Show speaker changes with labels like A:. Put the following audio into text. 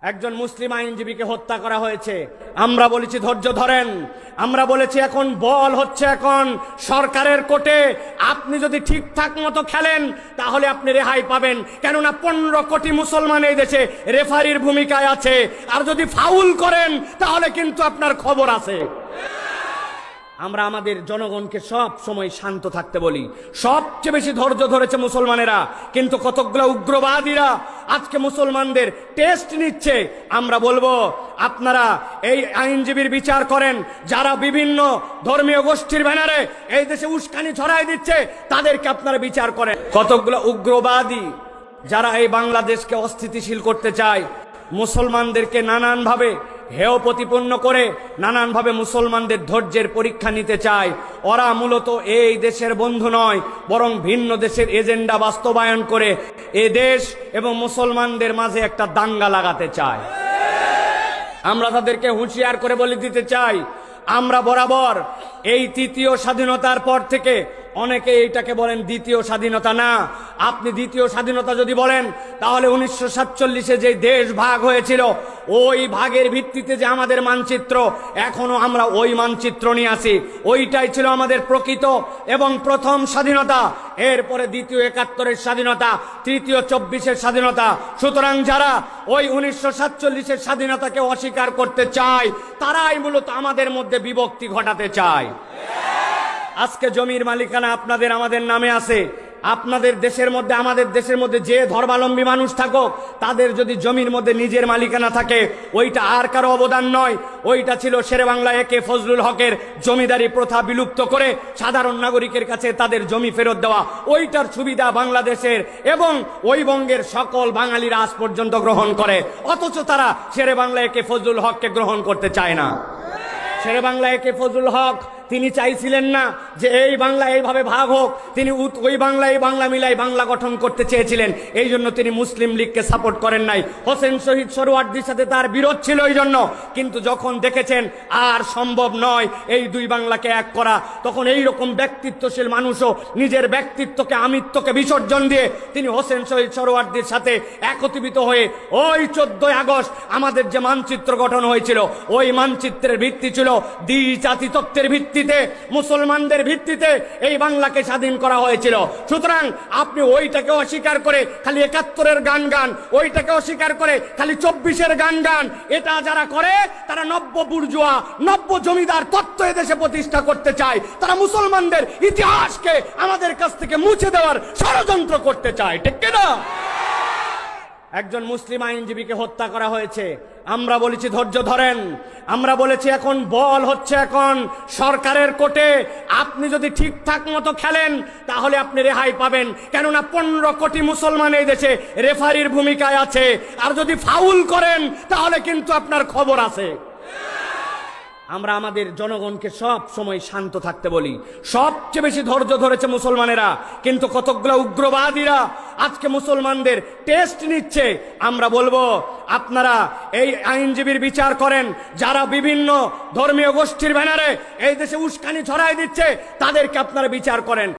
A: একজন মুসলিম আইনজীবীকে হত্যা করা হয়েছে। আমরা বলেছি ধৈর্য ধরেন, আমরা বলেছি এখন বল হচ্ছে এখন সরকারের কোর্টে। আপনি যদি ঠিকঠাক মতো খেলেন তাহলে আপনি রেহাই পাবেন, কেননা 15 কোটি মুসলমান এই দেশে রেফারির ভূমিকায় আছে। আর যদি ফাউল করেন তাহলে কিন্তু আপনার খবর আছে। আমরা আমাদের জনগণকে সব সময় শান্ত থাকতে বলি। সবচেয়ে বেশি ধৈর্য ধরেছে মুসলমানেরা, কিন্তু কতগুলো উগ্রবাদীরা আজকে মুসলমানদের টেস্ট নিচ্ছে। আমরা বলবো আপনারা এই আইনজীবীর বিচার করেন, যারা বিভিন্ন ধর্মীয় গোষ্ঠীর ব্যানারে এই দেশে উস্কানি ছড়াই দিচ্ছে তাদেরকে আপনারা বিচার করেন। কতগুলো উগ্রবাদী যারা এই বাংলাদেশকে অস্থিতিশীল করতে চায়, মুসলমানদেরকে নানানভাবে হেয় প্রতিপন্ন করে নানানভাবে মুসলমানদের ধৈর্যের পরীক্ষা নিতে চায়। ওরা মূলত এই দেশের বন্ধু নয়, বরং ভিন্ন দেশের এজেন্ডা বাস্তবায়ন করে এ দেশ এবং মুসলমানদের মাঝে একটা দাঙ্গা লাগাতে চায়। আমরা তাদেরকে হুঁশিয়ার করে বলে দিতে চাই, আমরা বরাবর এই তৃতীয় স্বাধীনতার পর থেকে অনেকে এইটাকে বলেন দ্বিতীয় স্বাধীনতা। না, আপনি দ্বিতীয় স্বাধীনতা যদি বলেন তাহলে 1947-এ যে দেশ ভাগ হয়েছিল ওই ভাগের ভিত্তিতে যে আমাদের মানচিত্র, এখনো আমরা ওই মানচিত্র নিয়ে আসি। ওইটাই ছিল আমাদের প্রকৃত এবং প্রথম স্বাধীনতা। এরপরে দ্বিতীয় 71-এর স্বাধীনতা, তৃতীয় 24-এর স্বাধীনতা। সুতরাং যারা ওই 1947-এর স্বাধীনতাকে অস্বীকার করতে চায় তারাই মূলত আমাদের মধ্যে বিভক্তি ঘটাতে চায়। আজকে জমির মালিকানা আপনাদের আমাদের নামে আছে। আপনাদের দেশের মধ্যে আমাদের দেশের মধ্যে যে ধর্মাবলম্বী মানুষ থাকুক, তাদের যদি জমির মধ্যে নিজের মালিকানা থাকে ওইটা আর কারো অবদান নয়, ওইটা ছিল শেরেবাংলা একে ফজলুল হকের জমিদারি প্রথা বিলুপ্ত করে সাধারণ নাগরিকের কাছে তাদের জমি ফেরত দেওয়া। ওইটার সুবিধা বাংলাদেশের এবং ওই বঙ্গের সকল বাঙালিরা আজ পর্যন্ত গ্রহণ করে, অথচ তারা শেরেবাংলা একে ফজলুল হককে গ্রহণ করতে চায় না। শেরেবাংলা একে ফজলুল হক তিনি চাইছিলেন না যে এই বাংলা এইভাবে ভাগ হোক, তিনি ওই বাংলা এই বাংলা মিলাই বাংলা গঠন করতে চেয়েছিলেন। এই জন্য তিনি মুসলিম লীগকে সাপোর্ট করেন নাই। হোসেন শহীদ সোহরাওয়ার্দীর সাথে তার বিরোধ ছিল এই জন্য। কিন্তু যখন দেখেছেন আর সম্ভব নয় এই দুই বাংলাকে এক করা, তখন এই রকম ব্যক্তিত্বশীল মানুষও নিজের ব্যক্তিত্বকে আমিত্বকে বিসর্জন দিয়ে তিনি হোসেন শহীদ সোহরাওয়ার্দীর সাথে একত্রিত হয়ে ওই 14 আগস্ট আমাদের যে মানচিত্র গঠন হয়েছিল, ওই মানচিত্রের ভিত্তি ছিল দ্বি জাতি তত্ত্বের ভিত্তি, মুসলমানদের ভিত্তিতে এই বাংলাকে স্বাধীন করা হয়েছিল। সুতরাং আপনি ওইটাকে অস্বীকার করে খালি 71-এর গান গান, ওইটাকে অস্বীকার করে খালি 24-এর গান গান, এটা যারা করে তারা নব্য বুর্জোয়া নব্য জমিদার তত্ত্ব এদেশে প্রতিষ্ঠা করতে চায়। তারা মুসলমানদের ইতিহাসকে আমাদের কাছ থেকে মুছে দেওয়ার ষড়যন্ত্র করতে চায়, ঠিক কিনা? একজন মুসলিম আইনজীবীকে হত্যা করা হয়েছে। আমরা বলেছি ধৈর্য ধরেন, আমরা বলেছি এখন বল হচ্ছে এখন সরকারের কোর্টে। আপনি যদি ঠিকঠাক মতো খেলেন তাহলে আপনি রেহাই পাবেন, কেননা 15 কোটি মুসলমান এই দেশে রেফারির ভূমিকায় আছে। আর যদি ফাউল করেন তাহলে কিন্তু আপনার খবর আছে। আমরা আমাদের জনগণকে সব সময় শান্ত থাকতে বলি। সবচেয়ে বেশি ধৈর্য ধরেছে মুসলমানেরা, কিন্তু কতগুলো উগ্রবাদীরা আজকে মুসলমানদের টেস্ট নিচ্ছে। আমরা বলবো আপনারা এই আইনজীবীর বিচার করেন, যারা বিভিন্ন ধর্মীয় গোষ্ঠীর ব্যানারে এই দেশে উস্কানি ছড়াই দিচ্ছে তাদেরকে আপনারা বিচার করেন।